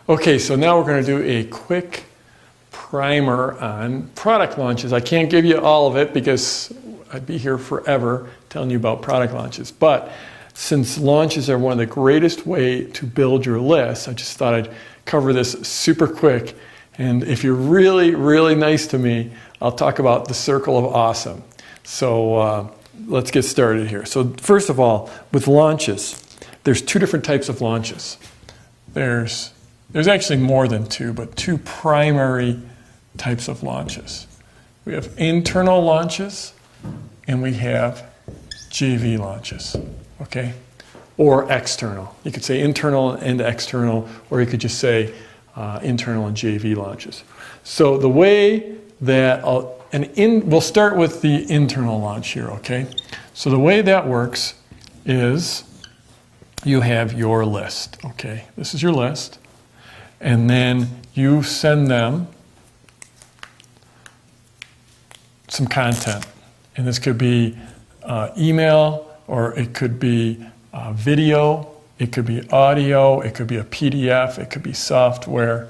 Okay, so now we're going to do a quick primer on product launches. I can't give you all of it because I'd be here forever telling you about product launches. But since launches are one of the greatest way to build your list, I just thought I'd cover this super quick. And if you're really, really nice to me, I'll talk about the circle of awesome. So let's get started here. So first of all, with launches, there's two different types of launches. There's actually more than two, but two primary types of launches. We have internal launches and we have JV launches, okay? Or external. You could say internal and external, or you could just say internal and JV launches. So the way that, we'll start with the internal launch here, okay? So the way that works is you have your list, okay? This is your list. And then you send them some content. And this could be email, or it could be video, it could be audio, it could be a PDF, it could be software.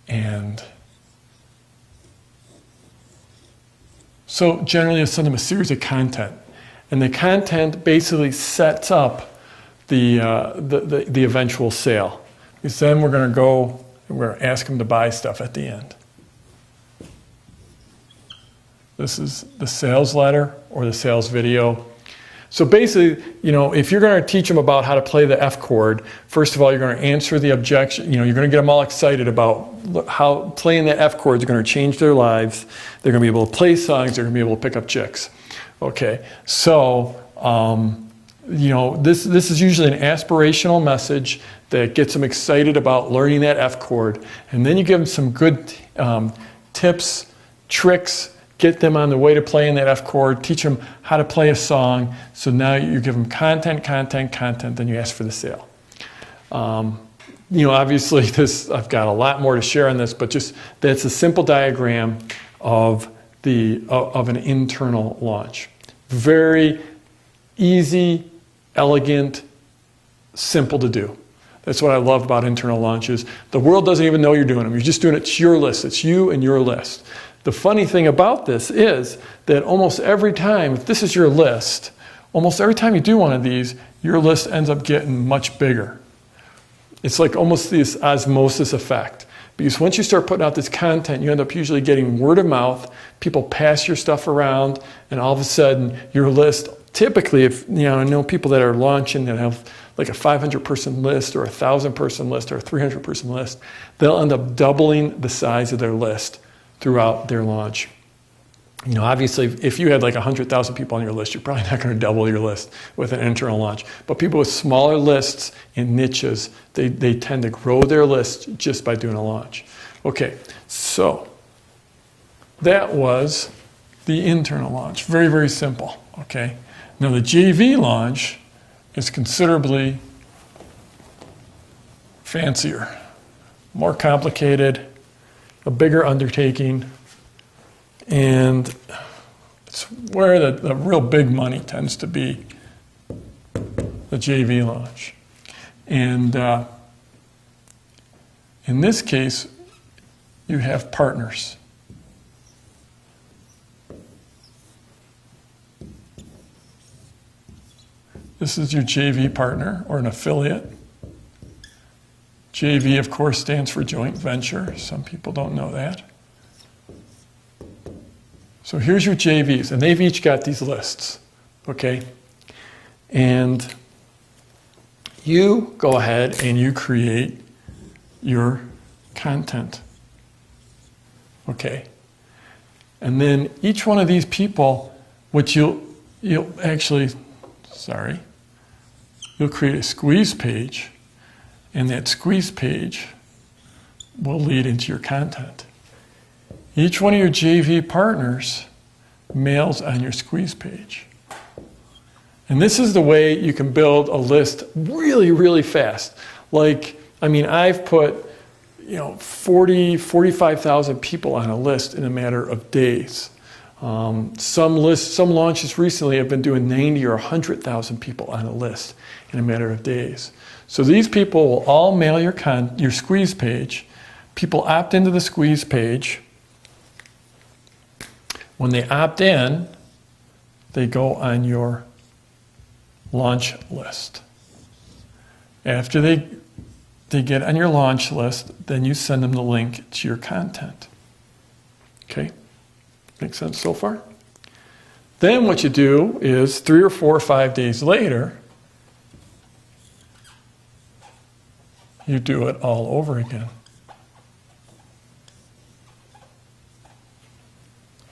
And so generally you send them a series of content. And the content basically sets up the eventual sale. Because then we're going to ask them to buy stuff at the end. This is the sales letter or the sales video. So basically, if you're going to teach them about how to play the F chord, first of all, you're going to answer the objection. You're going to get them all excited about how playing the F chords are going to change their lives. They're going to be able to play songs. They're going to be able to pick up chicks. Okay, so this is usually an aspirational message that gets them excited about learning that F chord. And then you give them some good tips, tricks, get them on the way to playing that F chord, teach them how to play a song. So now you give them content, then you ask for the sale. Obviously I've got a lot more to share on this, but just that's a simple diagram of an internal launch. Very easy, elegant, simple to do. That's what I love about internal launches. The world doesn't even know you're doing them. You're just doing it. It's your list. It's you and your list. The funny thing about this is that almost every time, if this is your list, almost every time you do one of these, your list ends up getting much bigger. It's like almost this osmosis effect. Because once you start putting out this content, you end up usually getting word of mouth. People pass your stuff around, and all of a sudden, your list, typically, I know people that are launching that have like a 500-person list or a 1,000-person list or a 300-person list, they'll end up doubling the size of their list throughout their launch. Obviously, if you had like 100,000 people on your list, you're probably not going to double your list with an internal launch. But people with smaller lists and niches, they tend to grow their list just by doing a launch. Okay, so that was the internal launch. Very, very simple, okay? Now the JV launch is considerably fancier, more complicated, a bigger undertaking, and it's where the real big money tends to be, the JV launch. And in this case, you have partners. This is your JV partner or an affiliate. JV, of course, stands for joint venture. Some people don't know that. So here's your JVs, and they've each got these lists, okay? And you go ahead and you create your content, okay? And then each one of these people, which you'll create a squeeze page, and that squeeze page will lead into your content. Each one of your JV partners mails on your squeeze page. And this is the way you can build a list really, really fast. I've put 45,000 people on a list in a matter of days. Some launches recently have been doing 90 or 100,000 people on a list in a matter of days. So these people will all mail your squeeze page. People opt into the squeeze page. When they opt in, they go on your launch list. After they get on your launch list, then you send them the link to your content. Okay? Make sense so far? Then what you do is 3 or 4 or 5 days later, you do it all over again.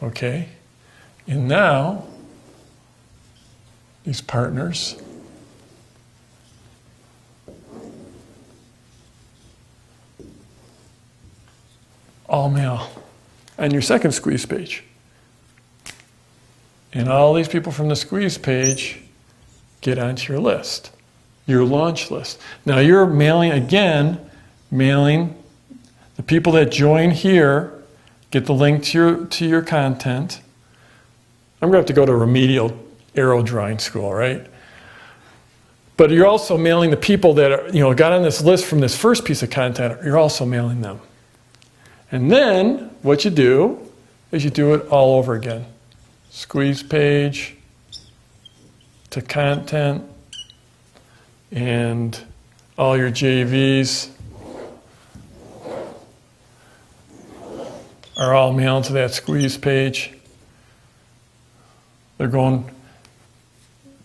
Okay? And now, these partners all mail on your second squeeze page. And all these people from the squeeze page get onto your list, your launch list. Now you're mailing the people that join here, get the link to your content. I'm going to have to go to remedial arrow drawing school, right? But you're also mailing the people that are, got on this list from this first piece of content, you're also mailing them. And then what you do is you do it all over again. Squeeze page to content, and all your JVs are all mailed to that squeeze page.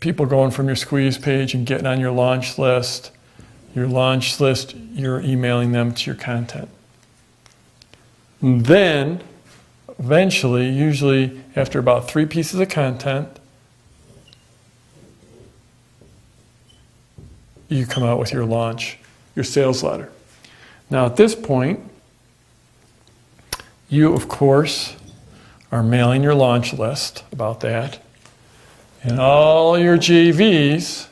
People going from your squeeze page and getting on your launch list. Your launch list, you're emailing them to your content. And then, eventually, usually after about 3 pieces of content, you come out with your launch, your sales letter. Now at this point, you of course are mailing your launch list about that, and all your JVs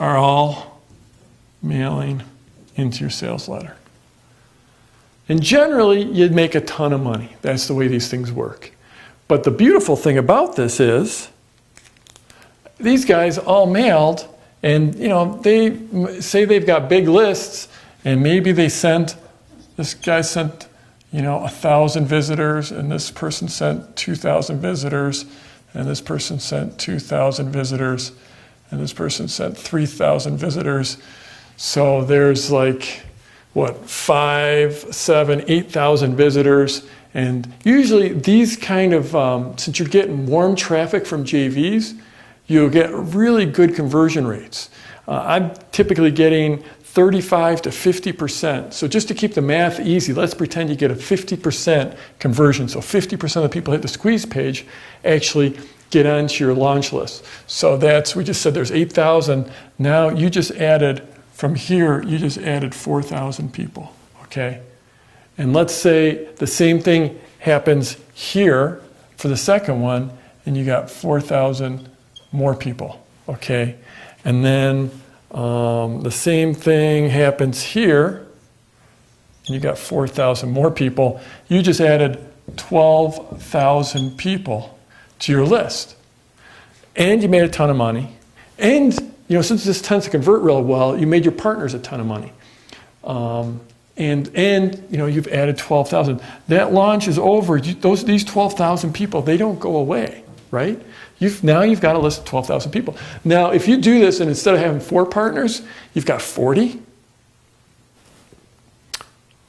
are all mailing into your sales letter. And generally, you'd make a ton of money. That's the way these things work. But the beautiful thing about this is, these guys all mailed, and they say they've got big lists, and maybe this guy sent 1,000 visitors, and this person sent 2,000 visitors, and this person sent 2,000 visitors, and this person sent 3,000 visitors. So there's 5, 7, 8,000 visitors. And usually these kind of, since you're getting warm traffic from JVs, you'll get really good conversion rates. I'm typically getting 35 to 50%. So just to keep the math easy, let's pretend you get a 50% conversion. So 50% of the people who hit the squeeze page actually get onto your launch list. So we just said there's 8,000. Now you just added, from here, you just added 4,000 people, okay? And let's say the same thing happens here for the second one, and you got 4,000 more people, okay? And then the same thing happens here, and you got 4,000 more people. You just added 12,000 people to your list. And you made a ton of money. And, since this tends to convert real well, you made your partners a ton of money. And you've added 12,000. That launch is over. These 12,000 people, they don't go away, right? Now you've got a list of 12,000 people. Now, if you do this and instead of having 4 partners, you've got 40.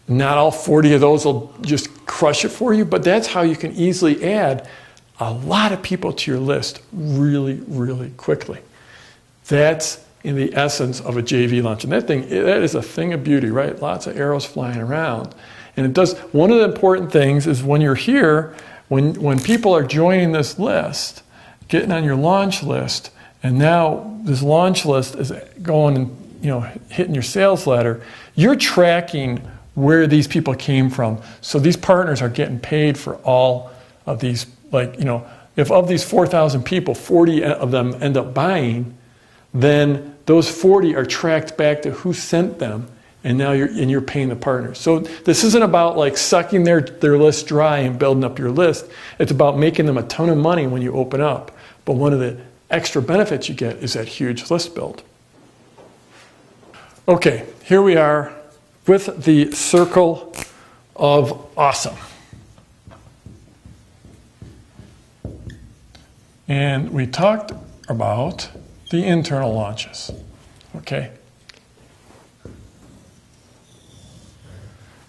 Not all 40 of those will just crush it for you, but that's how you can easily add a lot of people to your list really, really quickly. That's in the essence of a JV launch. And that is a thing of beauty, right? Lots of arrows flying around. And it does, one of the important things is when you're here, when people are joining this list, getting on your launch list, and now this launch list is going and hitting your sales letter, you're tracking where these people came from. So these partners are getting paid for all of these, if of these 4,000 people, 40 of them end up buying, then those 40 are tracked back to who sent them, and now you're paying the partners. So this isn't about like sucking their list dry and building up your list. It's about making them a ton of money when you open up. But one of the extra benefits you get is that huge list build. Okay, here we are with the circle of awesome. And we talked about the internal launches. Okay.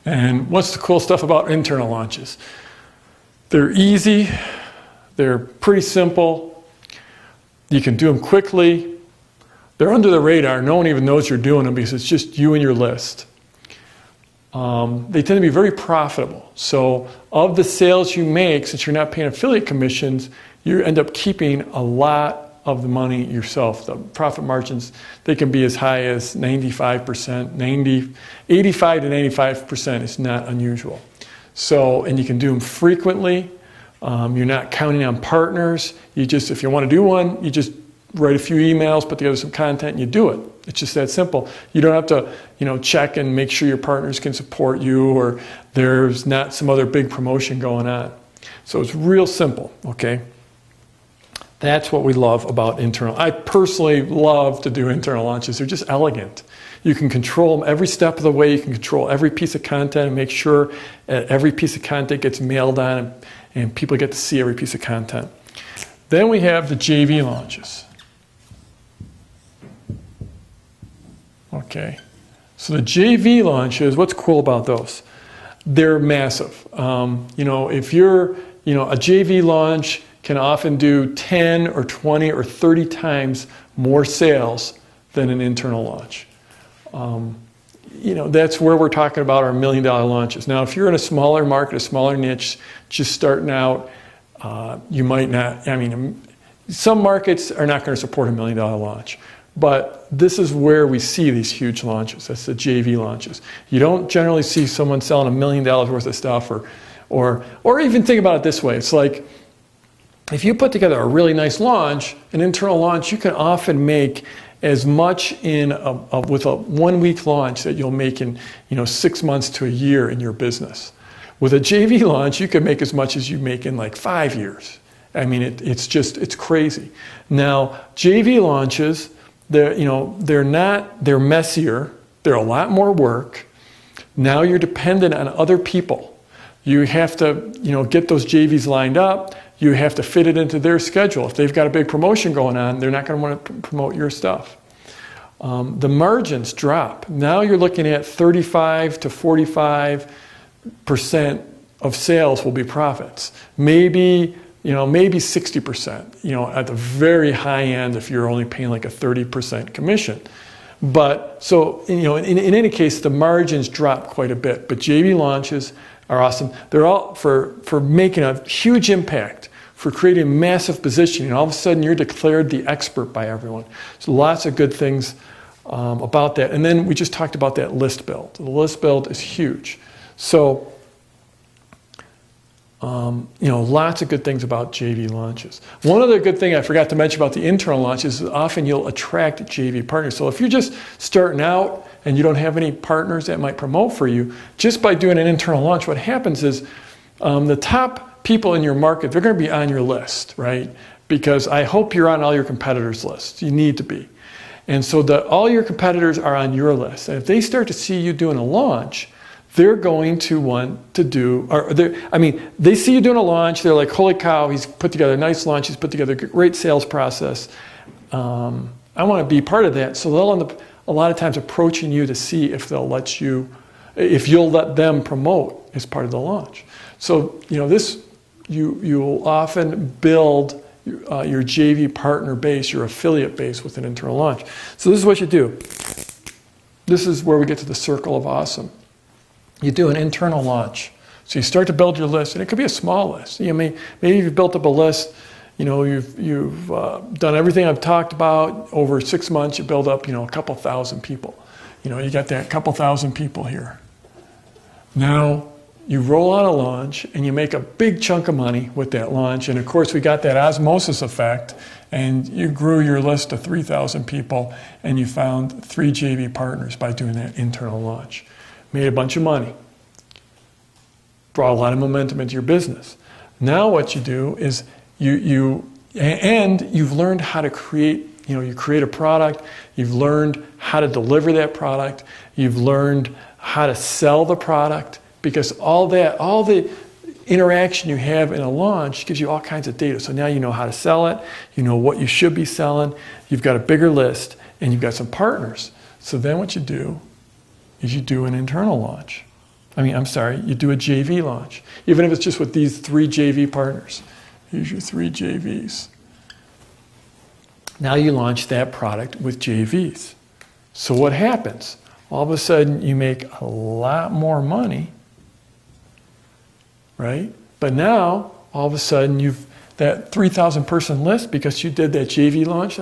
And what's the cool stuff about internal launches? They're easy, they're pretty simple, you can do them quickly, they're under the radar, no one even knows you're doing them because it's just you and your list. They tend to be very profitable. So of the sales you make, since you're not paying affiliate commissions, you end up keeping a lot of the money yourself. The profit margins, they can be as high as 95%, 85 to 95% is not unusual. So, and you can do them frequently. You're not counting on partners. You just, if you want to do one, you just write a few emails, put together some content, and you do it. It's just that simple. You don't have to, check and make sure your partners can support you or there's not some other big promotion going on. So it's real simple, okay? That's what we love about internal. I personally love to do internal launches. They're just elegant. You can control them every step of the way. You can control every piece of content and make sure every piece of content gets mailed on and people get to see every piece of content. Then we have the JV launches. Okay, so the JV launches, what's cool about those? They're massive. If you're, a JV launch can often do 10 or 20 or 30 times more sales than an internal launch. That's where we're talking about our $1 million launches. Now, if you're in a smaller market, a smaller niche, just starting out, you might not, some markets are not going to support a $1 million launch. But this is where we see these huge launches. That's the JV launches. You don't generally see someone selling $1 million worth of stuff or even think about it this way. It's like, if you put together a really nice launch, an internal launch, you can often make as much with a 1 week launch that you'll make in 6 months to a year in your business. With a JV launch, you can make as much as you make in like 5 years. It's crazy. Now, JV launches, they're messier, they're a lot more work. Now you're dependent on other people. You have to, get those JVs lined up. You have to fit it into their schedule. If they've got a big promotion going on, they're not going to want to promote your stuff. The margins drop. Now you're looking at 35 to 45% of sales will be profits. Maybe 60%, at the very high end if you're only paying like a 30% commission. But so, in any case, the margins drop quite a bit. But JV launches are awesome. They're all for making a huge impact, for creating massive positioning. All of a sudden, you're declared the expert by everyone. So lots of good things about that. And then we just talked about that list build. The list build is huge. So, lots of good things about JV launches. One other good thing I forgot to mention about the internal launches is often you'll attract JV partners. So if you're just starting out and you don't have any partners that might promote for you, just by doing an internal launch, what happens is the top people in your market, they're going to be on your list, right? Because I hope you're on all your competitors' lists. You need to be. And so all your competitors are on your list. And if they start to see you doing a launch, they're going to want to do, they see you doing a launch, they're like, holy cow, he's put together a nice launch, he's put together a great sales process. I want to be part of that. So they'll end up a lot of times approaching you to see if if you'll let them promote as part of the launch. So, you'll often build your JV partner base, your affiliate base with an internal launch. So this is what you do. This is where we get to the circle of awesome. You do an internal launch. So you start to build your list, and it could be a small list. Maybe you've built up a list, you've done everything I've talked about. Over 6 months, you build up, a couple thousand people. You got that couple thousand people here. Now, you roll out a launch and you make a big chunk of money with that launch. And of course, we got that osmosis effect, and you grew your list to 3,000 people, and you found 3 JV partners by doing that internal launch. Made a bunch of money. Brought a lot of momentum into your business. Now what you do is you've learned how to create, you create a product, you've learned how to deliver that product, you've learned how to sell the product, because all the interaction you have in a launch gives you all kinds of data. So now you know how to sell it, you know what you should be selling, you've got a bigger list, and you've got some partners. So then what you do is you do an internal launch. You do a JV launch, even if it's just with these 3 JV partners. Here's your 3 JVs. Now you launch that product with JVs. So what happens? All of a sudden you make a lot more money, right? But now, all of a sudden that 3,000 person list, because you did that JV launch,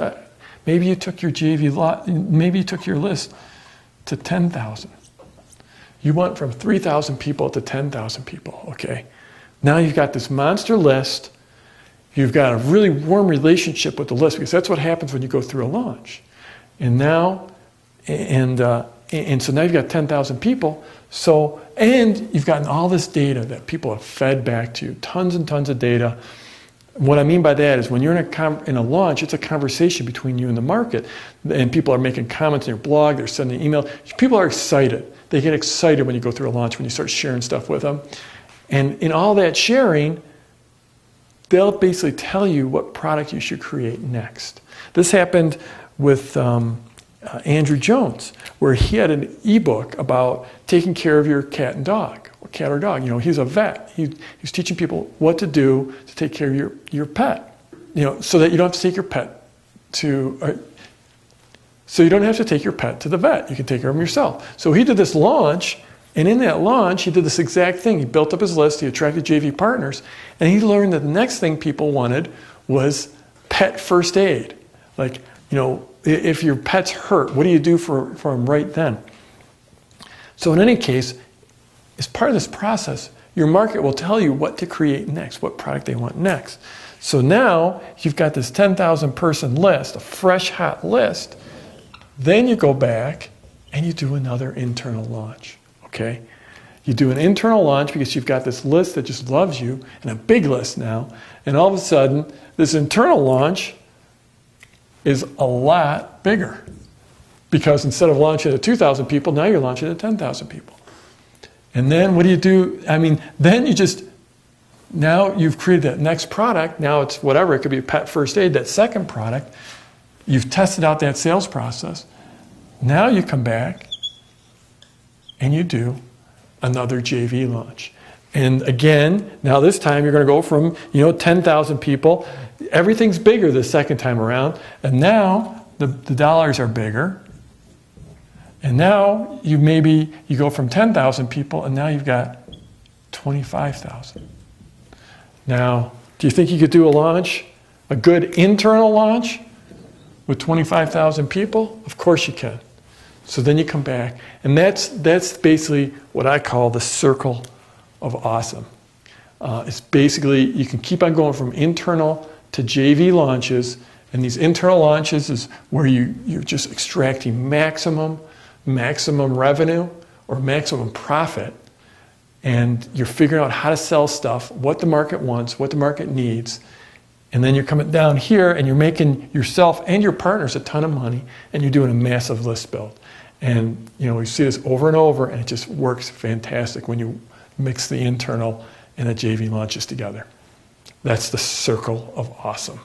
maybe you took your your list to 10,000. You went from 3,000 people to 10,000 people, okay? Now you've got this monster list. You've got a really warm relationship with the list, because that's what happens when you go through a launch. And so now you've got 10,000 people. And you've gotten all this data that people have fed back to you, tons and tons of data. What I mean by that is when you're in a launch, it's a conversation between you and the market, and people are making comments in your blog, they're sending email. People are excited. They get excited when you go through a launch, when you start sharing stuff with them. And in all that sharing, they'll basically tell you what product you should create next. This happened with Andrew Jones, where he had an ebook about taking care of your cat and dog, or cat or dog. He's a vet. He's teaching people what to do to take care of your pet, so that you don't have to take your pet so you don't have to take your pet to the vet. You can take care of them yourself. So he did this launch, and in that launch, he did this exact thing. He built up his list, he attracted JV partners, and he learned that the next thing people wanted was pet first aid. Like, if your pet's hurt, what do you do for them right then? So in any case, as part of this process, your market will tell you what to create next, what product they want next. So now you've got this 10,000 person list, a fresh, hot list. Then you go back and you do another internal launch, okay? You do an internal launch because you've got this list that just loves you, and a big list now, and all of a sudden, this internal launch is a lot bigger, because instead of launching to 2,000 people, now you're launching to 10,000 people. And then what do you do? Now you've created that next product. Now it's whatever, it could be a pet first aid, that second product. You've tested out that sales process. Now you come back and you do another JV launch. And again, now this time you're going to go from 10,000 people. Everything's bigger the second time around. And now the dollars are bigger. And now you go from 10,000 people, and now you've got 25,000. Now, do you think you could do a launch, a good internal launch with 25,000 people? Of course you can. So then you come back, and that's basically what I call the circle of awesome. It's basically, you can keep on going from internal to JV launches, and these internal launches is where you're just extracting maximum revenue or maximum profit, and you're figuring out how to sell stuff, what the market wants, what the market needs, and then you're coming down here and you're making yourself and your partners a ton of money, and you're doing a massive list build. And we see this over and over, and it just works fantastic when you mix the internal and the JV launches together. That's the circle of awesome.